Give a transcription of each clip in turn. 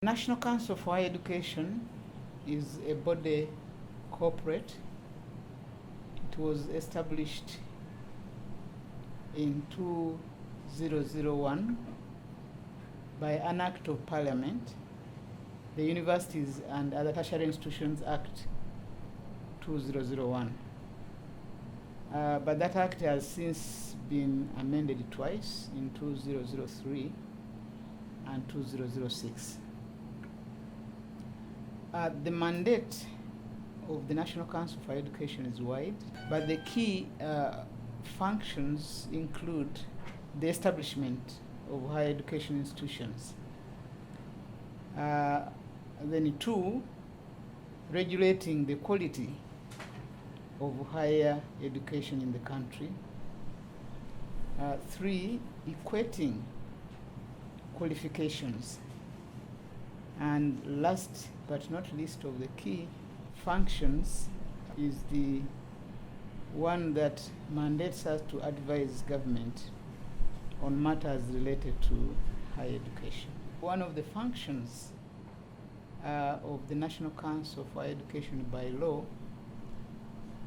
National Council for Higher Education is a body corporate. It was established in 2001 by an Act of Parliament, the Universities and Other Tertiary Institutions Act 2001. But that act has since been amended twice, in 2003 and 2006. The mandate of the National Council for Education is wide, but the key functions include the establishment of higher education institutions. Then 2, regulating the quality of higher education in the country. 3, equating qualifications. And last but not least of the key functions is the one that mandates us to advise government on matters related to higher education. One of the functions of the National Council for Higher Education by law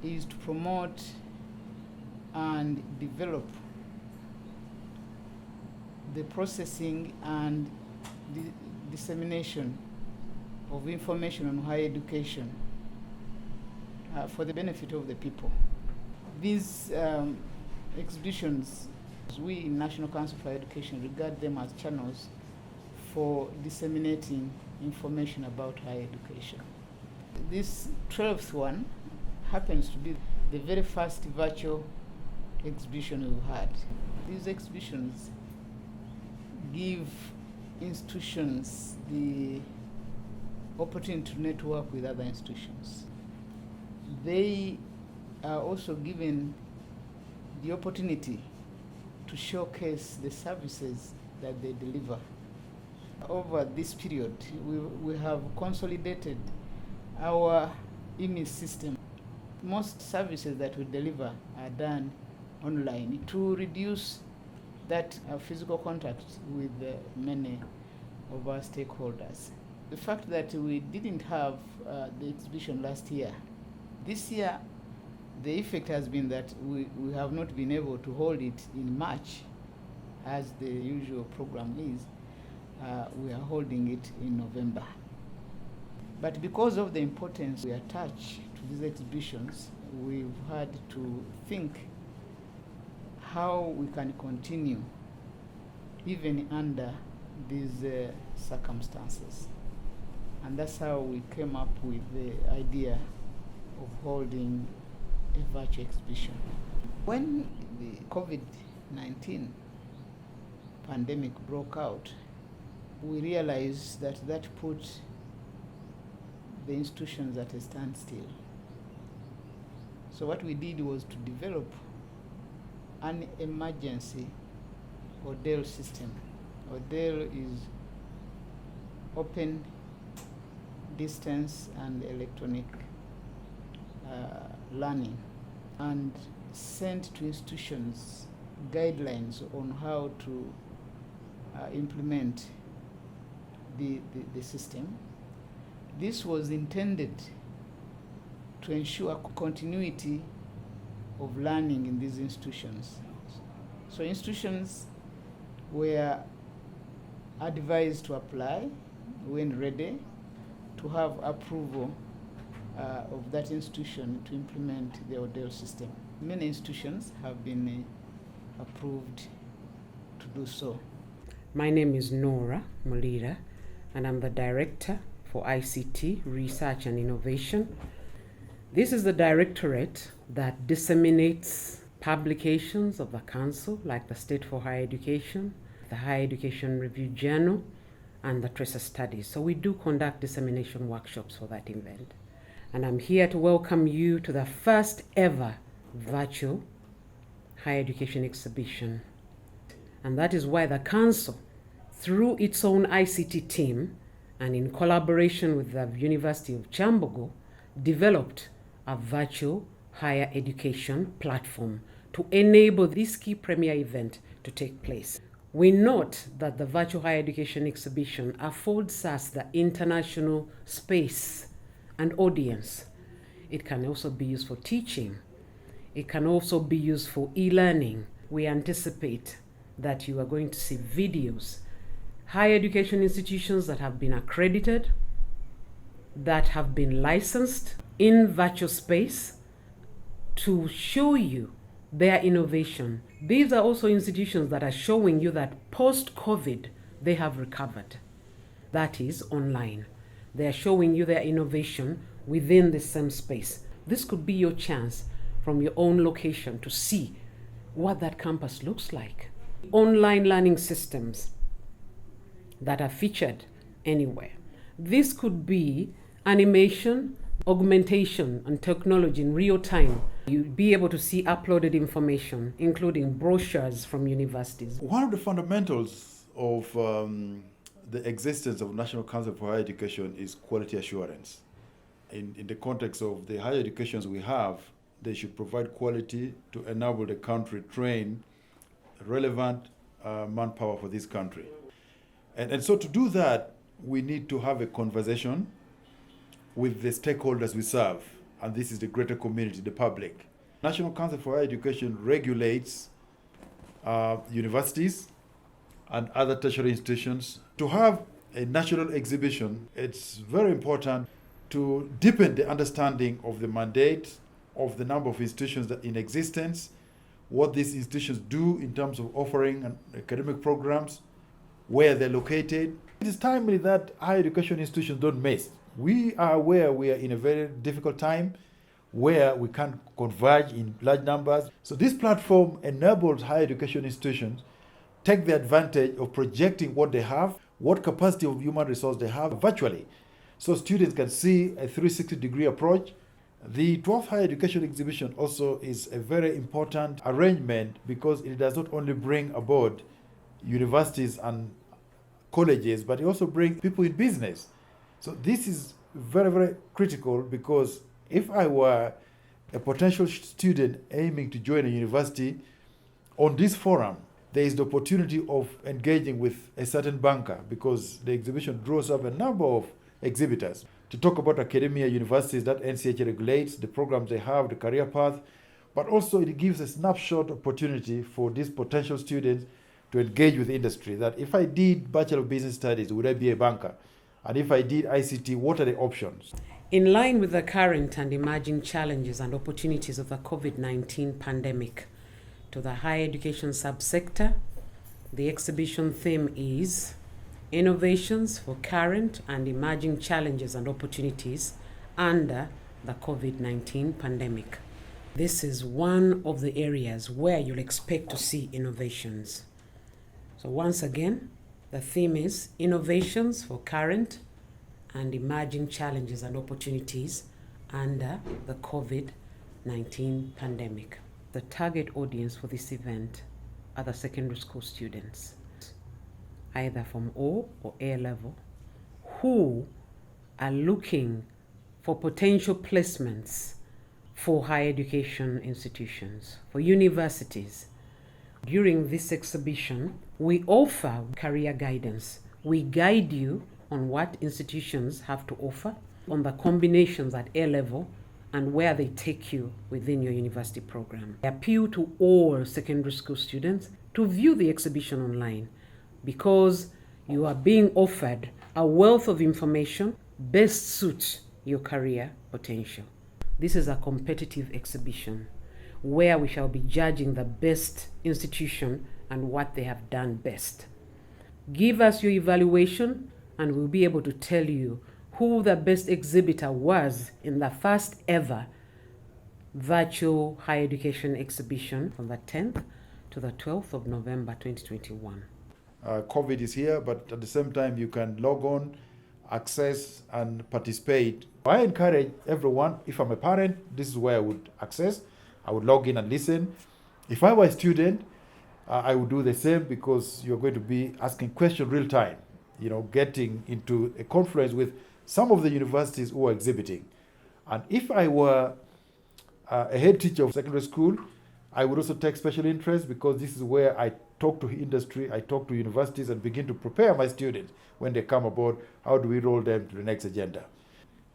is to promote and develop the processing and the dissemination of information on higher education for the benefit of the people. These exhibitions, we in National Council for Education regard them as channels for disseminating information about higher education. This 12th one happens to be the very first virtual exhibition we've had. These exhibitions give institutions the opportunity to network with other institutions. They are also given the opportunity to showcase the services that they deliver. Over this period, we have consolidated our IMI system. Most services that we deliver are done online to reduce that physical contact with many of our stakeholders. The fact that we didn't have the exhibition last year, this year the effect has been that we have not been able to hold it in March as the usual program is. We are holding it in November. But because of the importance we attach to these exhibitions, we've had to think how we can continue even under these circumstances. And that's how we came up with the idea of holding a virtual exhibition. When the COVID-19 pandemic broke out, we realized that that put the institutions at a standstill. So what we did was to develop an emergency ODEL system. ODEL is open, distance, and electronic learning, and sent to institutions guidelines on how to implement the system. This was intended to ensure continuity of learning in these institutions. So institutions were advised to apply when ready, to have approval of that institution to implement the ODEL system. Many institutions have been approved to do so. My name is Nora Mulira, and I'm the Director for ICT, Research and Innovation. This is the directorate that disseminates publications of the Council, like the State for Higher Education, the Higher Education Review Journal, and the Tracer Studies. So we do conduct dissemination workshops for that event. And I'm here to welcome you to the first ever virtual higher education exhibition. And that is why the Council, through its own ICT team and in collaboration with the University of Chambogo, developed a virtual higher education platform to enable this key premier event to take place. We note that the virtual higher education exhibition affords us the international space and audience. It can also be used for teaching. It can also be used for e-learning. We anticipate that you are going to see videos, higher education institutions that have been accredited, that have been licensed in virtual space to show you their innovation. These are also institutions that are showing you that post-COVID, they have recovered. That is online. They are showing you their innovation within the same space. This could be your chance from your own location to see what that campus looks like. Online learning systems that are featured anywhere. This could be animation, augmentation, and technology in real time. You'll be able to see uploaded information, including brochures from universities. One of the fundamentals of the existence of National Council for Higher Education is quality assurance. In the context of the higher educations we have, they should provide quality to enable the country train relevant manpower for this country. And so to do that, we need to have a conversation with the stakeholders we serve, and this is the greater community, the public. National Council for Higher Education regulates universities and other tertiary institutions. To have a national exhibition, it's very important to deepen the understanding of the mandate, of the number of institutions that in existence, what these institutions do in terms of offering academic programs, where they're located. It is timely that higher education institutions don't miss. We are aware we are in a very difficult time where we can't converge in large numbers. So this platform enables higher education institutions take the advantage of projecting what they have, what capacity of human resource they have virtually. So students can see a 360-degree approach. The 12th Higher Education Exhibition also is a very important arrangement because it does not only bring aboard universities and colleges, but it also brings people in business. So this is very, very critical because if I were a potential student aiming to join a university, on this forum, there is the opportunity of engaging with a certain banker because the exhibition draws up a number of exhibitors to talk about academia, universities that NCHE regulates, the programs they have, the career path, but also it gives a snapshot opportunity for these potential students to engage with industry. That if I did Bachelor of Business Studies, would I be a banker? And if I did ICT, what are the options? In line with the current and emerging challenges and opportunities of the COVID-19 pandemic, to the higher education subsector, the exhibition theme is Innovations for Current and Emerging Challenges and Opportunities under the COVID-19 pandemic. This is one of the areas where you'll expect to see innovations. So once again, the theme is Innovations for Current and Emerging Challenges and Opportunities under the COVID-19 pandemic. The target audience for this event are the secondary school students, either from O or A level, who are looking for potential placements for higher education institutions, for universities. During this exhibition, we offer career guidance. We guide you on what institutions have to offer, on the combinations at A level, and where they take you within your university program. I appeal to all secondary school students to view the exhibition online because you are being offered a wealth of information best suits your career potential. This is a competitive exhibition where we shall be judging the best institution and what they have done best. Give us your evaluation and we'll be able to tell you who the best exhibitor was in the first ever virtual higher education exhibition from the 10th to the 12th of November 2021. COVID is here, but at the same time, you can log on, access, and participate. I encourage everyone, if I'm a parent, this is where I would access. I would log in and listen. If I were a student, I would do the same because you're going to be asking questions real time, getting into a conference with some of the universities who are exhibiting. And if I were a head teacher of secondary school, I would also take special interest because this is where I talk to industry, I talk to universities and begin to prepare my students when they come aboard. How do we roll them to the next agenda?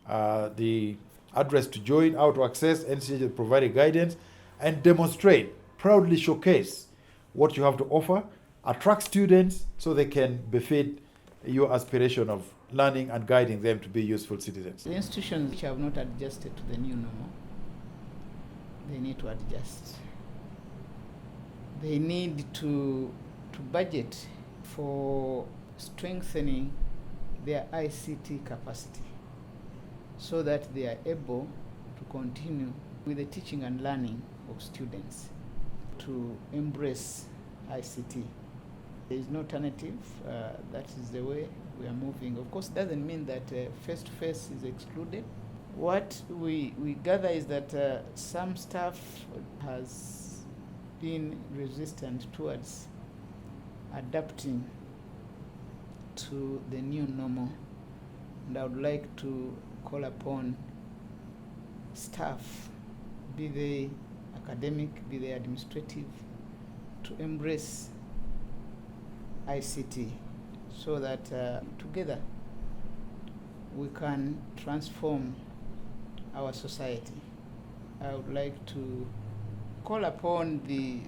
The address to join, how to access, NCHE providing guidance and demonstrate, proudly showcase what you have to offer, attract students so they can befit your aspiration of learning and guiding them to be useful citizens. The institutions which have not adjusted to the new normal, they need to adjust. They need to budget for strengthening their ICT capacity so that they are able to continue with the teaching and learning of students, to embrace ICT. There is no alternative. That is the way we are moving. Of course, it doesn't mean that face-to-face is excluded. What we gather is that some staff has been resistant towards adapting to the new normal. And I would like to call upon staff, be they academic, be they administrative, to embrace ICT so that together we can transform our society. I would like to call upon the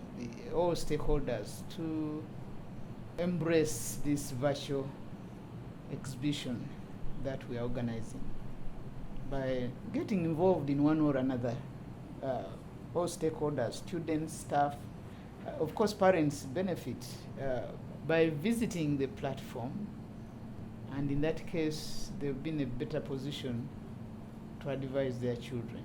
all stakeholders to embrace this virtual exhibition that we are organizing by getting involved in one or another. All stakeholders, students, staff, of course parents benefit by visiting the platform, and in that case they'll be in a better position to advise their children.